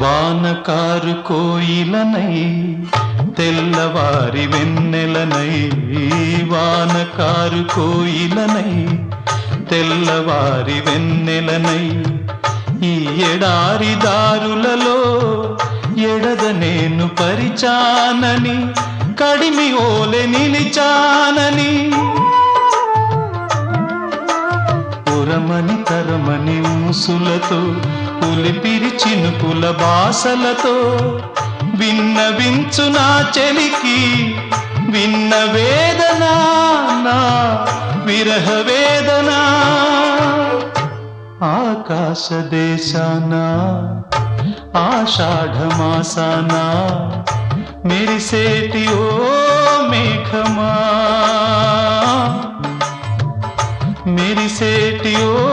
వానకారు కోయిలనై తెల్లవారి వెన్నెలనై, వానకారు కోయిలనై తెల్లవారి వెన్నెలనై, ఈ ఎడారి దారులలో ఎడద నేను పరిచానని, కడిమి ఓలె నిలిచానని, ఉరమని తరమని ఊసులతో ఉలిపిరి చినుకుల బాసలతో విన్నవించు నా చెలికి విన్న వేదన, నా విరహ వేదన. ఆకాశ దేశాన ఆషాఢమాసాన మెరిసేటి ఓ మేఘమా, మెరిసేటి ఓ